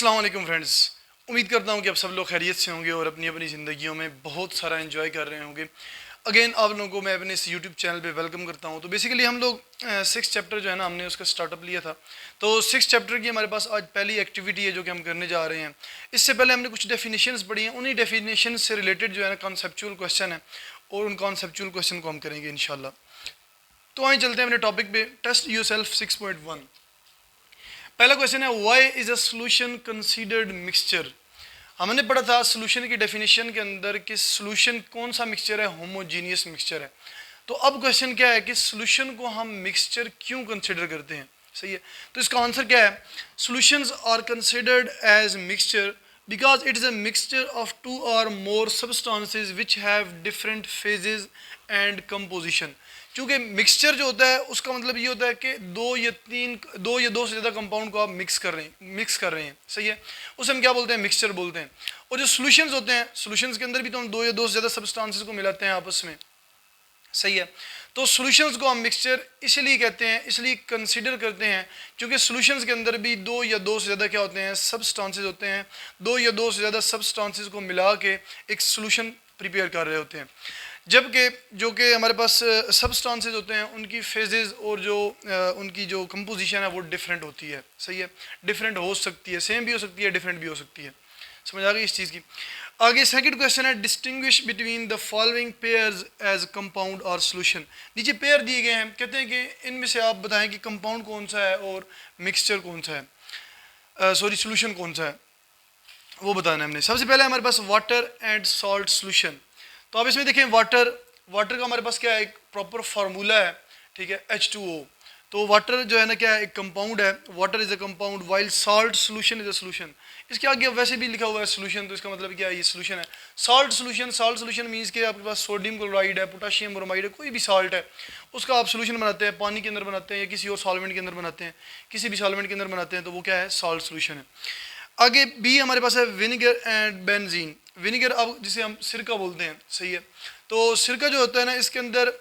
अस्सलाम वालेकुम फ्रेंड्स। उम्मीद करता हूँ कि आप सब लोग खैरियत से होंगे और अपनी अपनी ज़िंदगियों में बहुत सारा एंजॉय कर रहे होंगे। अगेन आप लोगों को मैं अपने इस यूट्यूब चैनल पे वेलकम करता हूँ। तो बेसिकली हम लोग 6 चैप्टर जो है ना हमने उसका स्टार्टअप लिया था। तो 6 चैप्टर की हमारे पास आज पहली एक्टिविटी है जो कि हम करने जा रहे हैं। इससे पहले हमने कुछ डेफिनेशंस पढ़ी हैं, उन्हीं डेफिनेशन से रिलेटेड जो है ना कॉन्सेप्चुअल क्वेश्चन है और उन कॉन्सेप्चुअल क्वेश्चन को हम करेंगे इंशाल्लाह। तो आइए चलते हैं अपने टॉपिक पे, टेस्ट योरसेल्फ 6.1। पहला क्वेश्चन है, why is a solution considered mixture. हमने पढ़ा था सोल्यूशन की डेफिनेशन के अंदर कि सोल्यूशन कौन सा मिक्सचर है, होमोजीनियस मिक्सचर है। तो अब क्वेश्चन क्या है कि सोल्यूशन को हम मिक्सचर क्यों कंसीडर करते हैं। सही है, तो इसका आंसर क्या है, solutions are considered as mixture because it is a mixture of two or more substances which have different phases and composition। क्योंकि मिक्सचर जो होता है उसका मतलब ये होता है कि दो या दो से ज़्यादा कंपाउंड को आप मिक्स कर रहे हैं। सही है, उसे हम क्या बोलते हैं, मिक्सचर बोलते हैं। और जो सोल्यूशंस होते हैं, सोल्यूशंस के अंदर भी तो हम दो या दो से ज़्यादा सब्सटेंसेस को मिलाते हैं आपस में। सही है, तो सॉल्यूशंस को हम मिक्सचर इसलिए कहते हैं, इसलिए कंसीडर करते हैं क्योंकि सॉल्यूशंस के अंदर भी दो या दो से ज़्यादा क्या होते हैं, सब्सटेंसेस होते हैं। दो या दो से ज़्यादा सब्सटेंसेस को मिला के एक सॉल्यूशन प्रिपेयर कर रहे होते हैं। जबकि जो कि हमारे पास सब्सटेंसेस होते हैं उनकी फेजेस और जो उनकी जो कंपोजिशन है वो डिफरेंट होती है। सही है, डिफरेंट हो सकती है, सेम भी हो सकती है, डिफरेंट भी हो सकती है। समझ आ गई इस चीज़ की। आगे सेकंड क्वेश्चन है, distinguish between the following pairs as compound और सॉल्यूशन। नीचे पेयर दिए गए हैं, कहते हैं कि इनमें से आप बताएं कि कंपाउंड कौन सा है और मिक्सचर कौन सा है, सॉल्यूशन कौन सा है, वो बताना है हमने। सबसे पहले हमारे पास वाटर एंड सॉल्ट सॉल्यूशन। तो आप इसमें देखें वाटर का हमारे पास क्या है, एक प्रॉपर फार्मूला है, ठीक है, H2O। तो वाटर जो है ना क्या है, एक कंपाउंड है, water is a compound while salt solution is a solution. इसके आगे वैसे भी लिखा हुआ है सॉल्यूशन, तो इसका मतलब क्या है, ये सॉल्यूशन है। सॉल्ट सॉल्यूशन मींस कि आपके पास सोडियम क्लोराइड है, पोटेशियम ब्रोमाइड है, कोई भी सॉल्ट है, उसका आप सॉल्यूशन बनाते हैं, पानी के अंदर बनाते हैं या किसी और सॉल्वेंट के अंदर बनाते हैं, किसी भी सॉल्वेंट के अंदर बनाते हैं, तो वो क्या है, सॉल्ट सॉल्यूशन है। आगे बी हमारे पास है विनेगर एंड बेंजीन। विनेगर अब जिसे हम सिरका बोलते हैं। सही है, तो सिरका जो होता है ना, इसके अंदर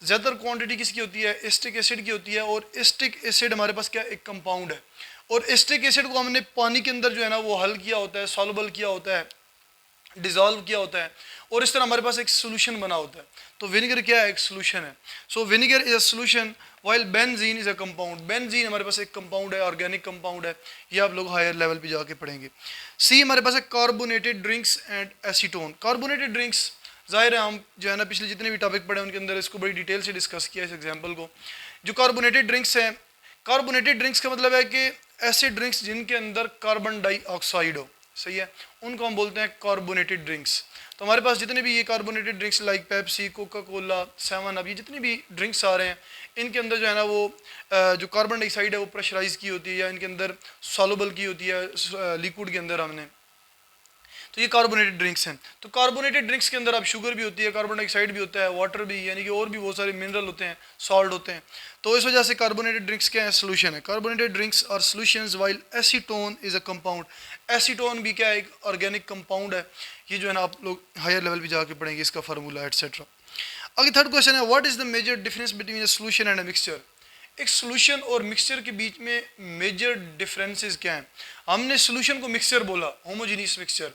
ज़्यादातर क्वांटिटी किसकी होती है, एस्टिक एसिड की होती है। और एस्टिक एसिड हमारे पास क्या, एक कंपाउंड है। और एस्टिक एसिड को हमने पानी के अंदर जो है ना वो हल किया होता है, सॉल्युबल किया होता है, डिजॉल्व किया होता है, और इस तरह हमारे पास एक सोल्यूशन बना होता है। तो विनेगर क्या है, एक सोल्यूशन है। So vinegar is a solution while benzene is a compound. Benzene हमारे पास एक कंपाउंड है, ऑर्गेनिक कंपाउंड है, ये आप लोग हायर लेवल पे जाके पढ़ेंगे। सी हमारे पास है carbonated drinks and acetone. Carbonated drinks जाहिर है हम जो है ना पिछले जितने भी टॉपिक पढ़े उनके अंदर इसको बड़ी डिटेल से डिस्कस किया इस एग्जाम्पल को। जो कार्बोनेटेड ड्रिंक्स हैं, कार्बोनेटेड ड्रिंक्स का मतलब है कि ऐसे ड्रिंक्स जिनके अंदर कार्बन डाइऑक्साइड हो। सही है, उनको हम बोलते हैं कार्बोनेटेड ड्रिंक्स। तो हमारे पास जितने भी ये carbonated drinks like Pepsi, Coca Cola, 7 up, ये जितने भी ड्रिंक्स आ रहे हैं, इनके अंदर जो है ना वो जो कार्बन डाइऑक्साइड है वो प्रेशराइज की होती है या इनके अंदर सॉल्युबल की होती है लिक्विड के अंदर हमने। तो ये कार्बोनेटेड ड्रिंक्स हैं। तो कार्बोनेटेड ड्रिंक्स के अंदर अब शुगर भी होती है, कार्बन डाइऑक्साइड भी होता है, वाटर भी, यानी कि और भी बहुत सारे मिनरल होते हैं, सॉल्ट होते हैं। तो इस वजह से कार्बोनेटेड ड्रिंक्स क्या है, सोल्यूशन है। कार्बोनेटेड ड्रिंक्स और solutions while acetone is a compound. Acetone भी क्या है, एक ऑर्गेनिक कंपाउंड है। ये जो है ना आप लोग हायर लेवल पे जाके पढ़ेंगे इसका फार्मूला एटसेट्रा। आगे थर्ड क्वेश्चन है, what is the major difference between a solution and a mixture. एक सोल्यूशन और मिक्सचर के बीच में मेजर डिफरेंसेस क्या हैं। हमने सोल्यूशन को मिक्सचर बोला, होमोजीनियस मिक्सचर।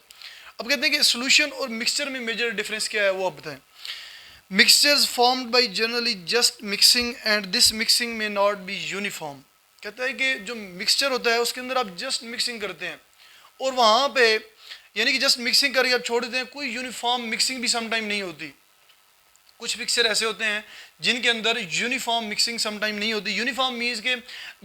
अब कहते हैं कि सोल्यूशन और मिक्सचर में मेजर डिफरेंस क्या है, वो आप बताएं। Mixtures formed by generally just mixing and this mixing में नॉट बी यूनिफॉर्म। कहता है कि जो मिक्सचर होता है उसके अंदर आप जस्ट मिक्सिंग करते हैं और वहाँ पे यानी कि जस्ट मिक्सिंग करके आप छोड़ देते हैं, कोई यूनिफॉर्म मिक्सिंग भी समटाइम नहीं होती। कुछ मिक्सचर ऐसे होते हैं जिनके अंदर यूनिफॉर्म मिक्सिंग समटाइम नहीं होती। यूनिफॉर्म मीन्स के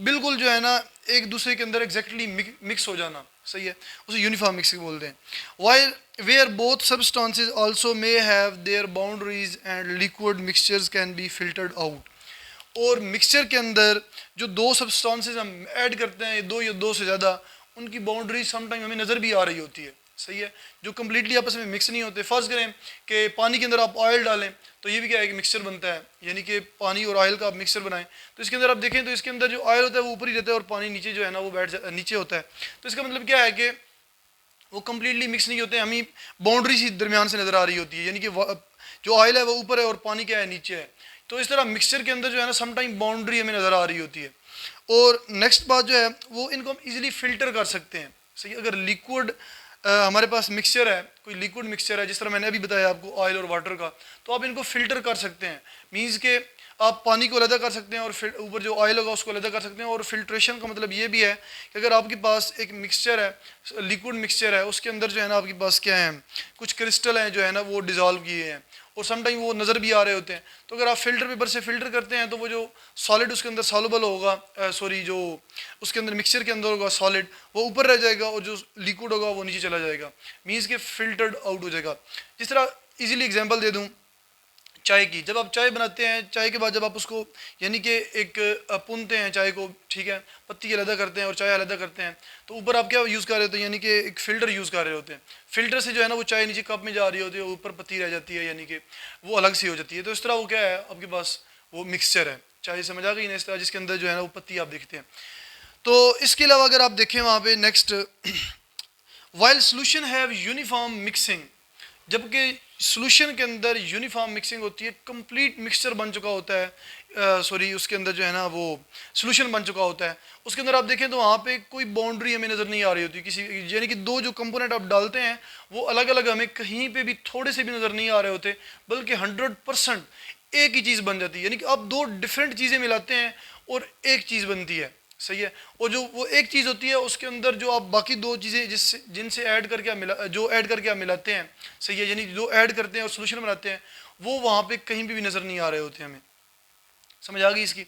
बिल्कुल जो है ना एक दूसरे के अंदर एग्जैक्टली मिक्स हो जाना। सही है, उसे यूनिफॉर्म मिक्सिंग बोलते हैं। While where both substances also may have their boundaries and liquid mixtures can be filtered out. और मिक्सचर के अंदर जो दो सबस्टेंसेस हम ऐड करते हैं, दो या दो से ज़्यादा, उनकी बाउंड्री समटाइम हमें नज़र भी आ रही होती है। सही है, जो कम्प्लीटली आपस में मिक्स नहीं होते। फर्ज करें कि पानी के अंदर आप ऑयल डालें तो ये भी क्या है कि मिक्सचर बनता है, यानी कि पानी और ऑयल का आप मिक्सचर बनाएं तो इसके अंदर आप देखें तो इसके अंदर जो ऑयल होता है वो ऊपर ही रहता है और पानी नीचे जो है ना वो नीचे होता है। तो इसका मतलब क्या है कि वो कम्प्लीटली मिक्स नहीं होते, हमें बाउंड्री सी दरमियान से नज़र आ रही होती है, यानी कि जो ऑयल है वो ऊपर है और पानी क्या है, नीचे है। तो इस तरह मिक्सचर के अंदर जो है ना समटाइम बाउंड्री हमें नज़र आ रही होती है। और नेक्स्ट बात जो है वो इनको हम इजीली फिल्टर कर सकते हैं। सही है। अगर लिक्विड हमारे पास मिक्सचर है, कोई लिक्विड मिक्सचर है, जिस तरह मैंने अभी बताया आपको ऑयल और वाटर का, तो आप इनको फिल्टर कर सकते हैं। मीन्स के आप पानी को अलग कर सकते हैं और फिर ऊपर जो ऑयल होगा उसको अलग कर सकते हैं। और फिल्ट्रेशन का मतलब ये भी है कि अगर आपके पास एक मिक्सचर है, लिक्विड मिक्सचर है, उसके अंदर जो है ना आपके पास क्या है, कुछ क्रिस्टल हैं जो है ना वो डिज़ोल्व किए हैं और समटाइम वो नज़र भी आ रहे होते हैं, तो अगर आप फिल्टर पेपर से फिल्टर करते हैं तो वो जो सॉलिड उसके अंदर सॉल्युबल होगा, सॉरी जो उसके अंदर मिक्सचर के अंदर होगा सॉलिड, वो ऊपर रह जाएगा और जो लिक्विड होगा वो नीचे चला जाएगा। मीन्स के फिल्टर्ड आउट हो जाएगा। जिस तरह इजीली एग्जांपल दे दूं चाय की, जब आप चाय बनाते हैं, चाय के बाद जब आप उसको यानी कि एक पुनते हैं चाय को, ठीक है, पत्ती अलग करते हैं और चाय अलग करते हैं, तो ऊपर आप क्या यूज़ कर रहे होते हैं, यानी कि एक फ़िल्टर यूज़ कर रहे होते हैं। फ़िल्टर से जो है ना वो चाय नीचे कप में जा रही होती है, ऊपर पत्ती रह जाती है, यानी कि वो अलग सी हो जाती है। तो इस तरह वो क्या है, आपके पास वो मिक्सचर है, चाय समझ आ गई ना, इस तरह जिसके अंदर जो है ना वो पत्ती आप देखते हैं। तो इसके अलावा अगर आप देखें वहाँ पे next, while solution have uniform mixing, जबकि सोल्यूशन के अंदर यूनिफॉर्म मिक्सिंग होती है, कंप्लीट मिक्सचर बन चुका होता है, सॉरी उसके अंदर जो है ना वो सोल्यूशन बन चुका होता है, उसके अंदर आप देखें तो वहाँ पे कोई बाउंड्री हमें नज़र नहीं आ रही होती किसी, यानी कि दो जो कंपोनेंट आप डालते हैं वो अलग अलग हमें कहीं पे भी थोड़े से भी नज़र नहीं आ रहे होते, बल्कि 100% एक ही चीज़ बन जाती है। यानी कि आप दो डिफरेंट चीज़ें मिलाते हैं और एक चीज़ बनती है, सही है। और जो वो एक चीज़ होती है उसके अंदर जो आप बाकी दो चीज़ें जिससे जिनसे ऐड करके आप जो ऐड करके आप मिलाते हैं, सही है, यानी जो ऐड करते हैं और सोल्यूशन बनाते हैं, वो वहाँ पे कहीं भी नज़र नहीं आ रहे होते हमें। समझ आ गई इसकी।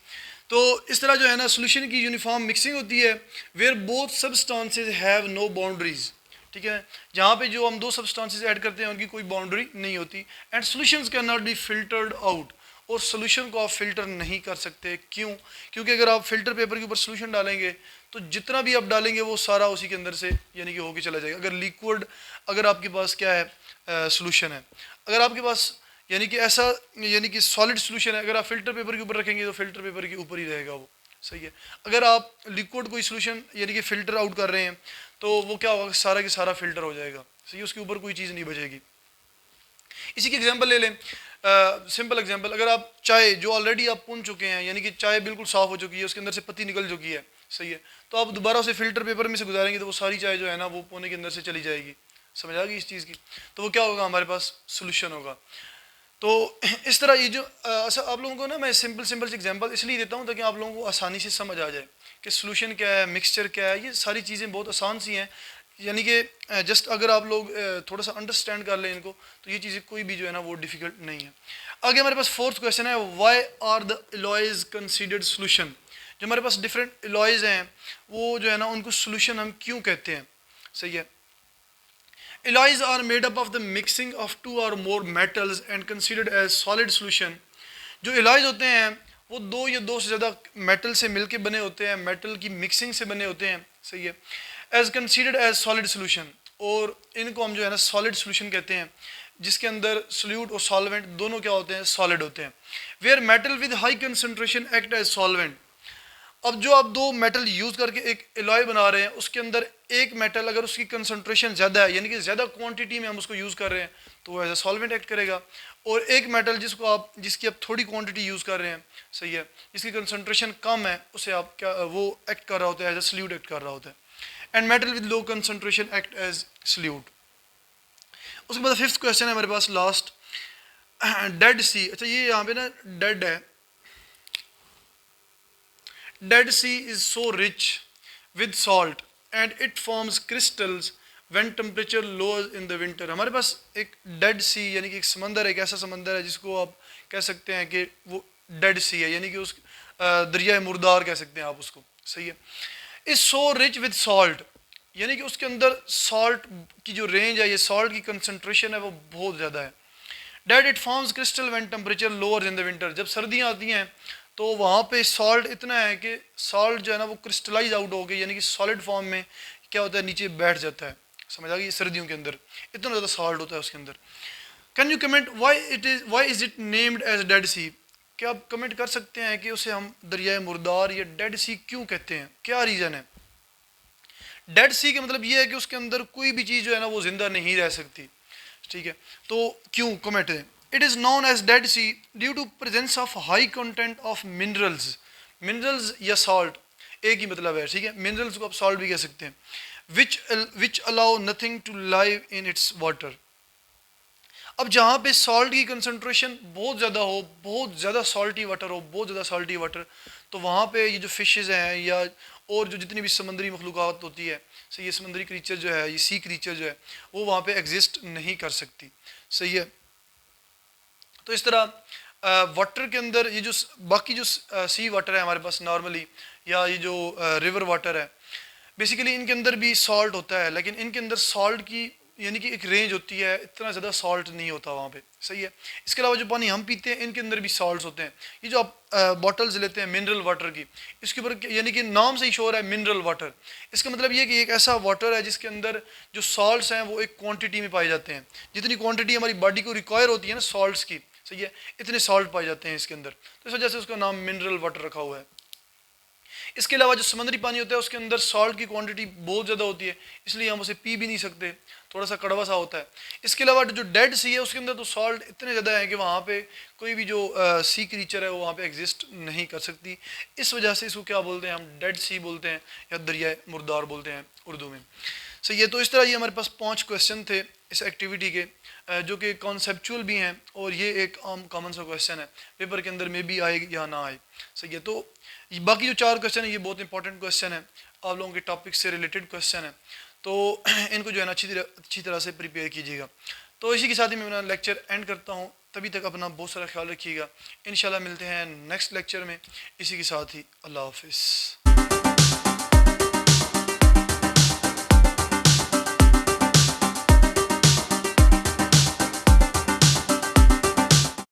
तो इस तरह जो है ना सोल्यूशन की यूनिफॉर्म मिक्सिंग होती है, where both substances have no boundaries, ठीक है, जहाँ पे जो हम दो सब्सटेंसेस ऐड करते हैं उनकी कोई बाउंड्री नहीं होती। And solutions can not be filtered out, और सोल्यूशन को आप फिल्टर नहीं कर सकते। क्यों? क्योंकि अगर आप फिल्टर पेपर के ऊपर सोल्यूशन डालेंगे तो जितना भी आप डालेंगे वो सारा उसी के अंदर से यानी कि होके चला जाएगा। अगर लिक्विड, अगर आपके पास क्या है सोल्यूशन है, अगर आपके पास यानी कि ऐसा यानी कि सॉलिड सोल्यूशन है, अगर आप फिल्टर पेपर के ऊपर रखेंगे तो फिल्टर पेपर के ऊपर ही रहेगा वो, सही है। अगर आप लिक्विड कोई सोल्यूशन यानी कि फिल्टर आउट कर रहे हैं तो वो क्या होगा, सारा के सारा फिल्टर हो जाएगा, सही है, उसके ऊपर कोई चीज़ नहीं बचेगी। इसी की एग्जांपल ले लें, सिंपल एग्जांपल, अगर आप चाय जो ऑलरेडी आप पुन चुके हैं, यानी कि चाय बिल्कुल साफ़ हो चुकी है, उसके अंदर से पत्ती निकल चुकी है, सही है, तो आप दोबारा उसे फिल्टर पेपर में से गुजारेंगे तो वो सारी चाय जो है ना वो पुने के अंदर से चली जाएगी। समझ आ गई इस चीज़ की। तो वो क्या होगा, हमारे पास सोल्यूशन होगा। तो इस तरह ये जो अच्छा आप लोगों को ना मैं सिंपल सिंपल से एग्जांपल इसलिए देता हूँ ताकि आप लोगों को आसानी से समझ आ जाए कि सोल्यूशन क्या है, मिक्सचर क्या है, ये सारी चीज़ें बहुत आसान सी हैं। यानी कि जस्ट अगर आप लोग थोड़ा सा अंडरस्टैंड कर लें इनको तो ये चीज़ें कोई भी जो है ना वो डिफ़िकल्ट नहीं है। आगे हमारे पास फोर्थ क्वेश्चन है, why are the alloys considered solution. जो हमारे पास डिफरेंट एलॉयज हैं वो जो है ना उनको सोल्यूशन हम क्यों कहते हैं, सही है। Alloys are made up of the mixing of two or more metals and considered as solid solution। जो alloys होते हैं वो दो या दो से ज़्यादा मेटल से मिलके बने होते हैं, मेटल की मिक्सिंग से बने होते हैं, सही है, as considered as solid solution, और इनको हम जो है ना सॉलिड सोल्यूशन कहते हैं, जिसके अंदर सोल्यूट और सॉल्वेंट दोनों क्या होते हैं, सॉलिड होते हैं। Where metal with high concentration act as solvent. अब जो आप दो मेटल यूज़ करके एक एलॉय बना रहे हैं, उसके अंदर एक मेटल अगर उसकी कंसंट्रेशन ज़्यादा है, यानी कि ज़्यादा क्वांटिटी में हम उसको यूज़ कर रहे हैं, तो वो एज ए सॉल्वेंट एक्ट करेगा। और एक मेटल जिसकी आप थोड़ी क्वांटिटी यूज़ कर रहे हैं, सही है, जिसकी कंसंट्रेशन कम है, उसे आप क्या वो एक्ट कर रहा होता है, एज ए सल्यूट एक्ट कर रहा होता है। And metal with low concentration act as solute. उसके बाद फिफ्थ क्वेश्चन है हमारे पास लास्ट, डेड सी। अच्छा ये यहाँ पे ना डेड है, Dead Sea is so rich with salt and it forms crystals when temperature lowers in the winter। हमारे पास एक डेड सी यानी कि एक समंदर है, एक ऐसा समंदर है जिसको आप कह सकते हैं कि वो डेड सी है, यानी कि उस दरिया मुर्दार कह सकते हैं आप उसको, सही है। Is so rich with salt, यानी कि उसके अंदर सॉल्ट की जो रेंज है, ये सॉल्ट की कंसंट्रेशन है वो बहुत ज़्यादा है। That it forms crystal when temperature lower in the winter. जब सर्दियाँ आती हैं तो वहाँ पे सॉल्ट इतना है कि सॉल्ट जो है ना वो क्रिस्टलाइज आउट हो गई, यानी कि सॉलिड फॉर्म में क्या होता है, नीचे बैठ जाता है। समझ आ गई, सर्दियों के अंदर इतना ज़्यादा सॉल्ट होता है उसके अंदर। Can you comment why is it named as dead sea. क्या आप कमेंट कर सकते हैं कि उसे हम दरियाए मुर्दार या डेड सी क्यों कहते हैं, क्या रीज़न है। डेड सी का मतलब ये है कि उसके अंदर कोई भी चीज़ जो है ना वो जिंदा नहीं रह सकती, ठीक है। तो क्यों, कमेंट है। It is known as dead Sea due to presence of high content of minerals. Minerals या सॉल्ट एक ही मतलब है, ठीक है, मिनरल्स को आप सॉल्ट भी कह सकते हैं। Which allow nothing to live in its water. अब जहाँ पे सॉल्ट की कंसंट्रेशन बहुत ज़्यादा हो, बहुत ज़्यादा सॉल्टी वाटर हो, बहुत ज़्यादा सॉल्टी वाटर, तो वहाँ पे ये जो फिशेज़ हैं या और जो जितनी भी समुद्री मखलूक़ात होती है, सही है, समुद्री क्रीचर जो है, ये सी क्रीचर जो है, वो वहाँ पे एग्जिस्ट नहीं कर सकती। सही है। तो इस तरह वाटर के अंदर ये जो बाकी जो सी वाटर है हमारे पास नॉर्मली, या ये जो रिवर वाटर है, बेसिकली इनके अंदर भी सॉल्ट होता है, लेकिन इनके अंदर सॉल्ट की यानी कि एक रेंज होती है, इतना ज़्यादा सॉल्ट नहीं होता वहाँ पे। सही है। इसके अलावा जो पानी हम पीते हैं इनके अंदर भी सॉल्ट्स होते हैं। ये जो आप बॉटल्स लेते हैं मिनरल वाटर की, इसके ऊपर यानी कि नाम से ही शोर है मिनरल वाटर, इसका मतलब ये कि एक ऐसा वाटर है जिसके अंदर जो सॉल्ट्स हैं वो एक क्वांटिटी में पाए जाते हैं, जितनी क्वांटिटी हमारी बॉडी को रिक्वायर होती है ना सॉल्ट्स की, सही है, इतने सॉल्ट पाए जाते हैं इसके अंदर, तो इस वजह से उसका नाम मिनरल वाटर रखा हुआ है। इसके अलावा जो समुद्री पानी होता है उसके अंदर सॉल्ट की क्वांटिटी बहुत ज़्यादा होती है, इसलिए हम उसे पी भी नहीं सकते, थोड़ा सा कड़वा सा होता है। इसके अलावा जो डेड सी है उसके अंदर तो सॉल्ट इतने ज़्यादा है कि वहाँ पे कोई भी जो सी क्रीचर है वो वहाँ पे एग्जिस्ट नहीं कर सकती। इस वजह से इसको क्या बोलते हैं, हम डेड सी बोलते हैं या दरिया मुर्दार बोलते हैं उर्दू में। सही है। तो इस तरह ये हमारे पास 5 क्वेश्चन थे इस एक्टिविटी के, जो कि कॉन्सेप्चुअल भी हैं, और ये एक आम कॉमन सा क्वेश्चन है, पेपर के अंदर में भी आए या ना आए। सही है। तो बाकी जो 4 क्वेश्चन है ये बहुत इंपॉर्टेंट क्वेश्चन है, आप लोगों के टॉपिक से रिलेटेड क्वेश्चन है, तो इनको जो है ना अच्छी तरह से प्रिपेयर कीजिएगा। तो इसी के साथ ही मैं अपना लेक्चर एंड करता हूँ। तभी तक अपना बहुत सारा ख्याल रखिएगा। इंशाल्लाह मिलते हैं नेक्स्ट लेक्चर में। इसी के साथ ही अल्लाह हाफिज़।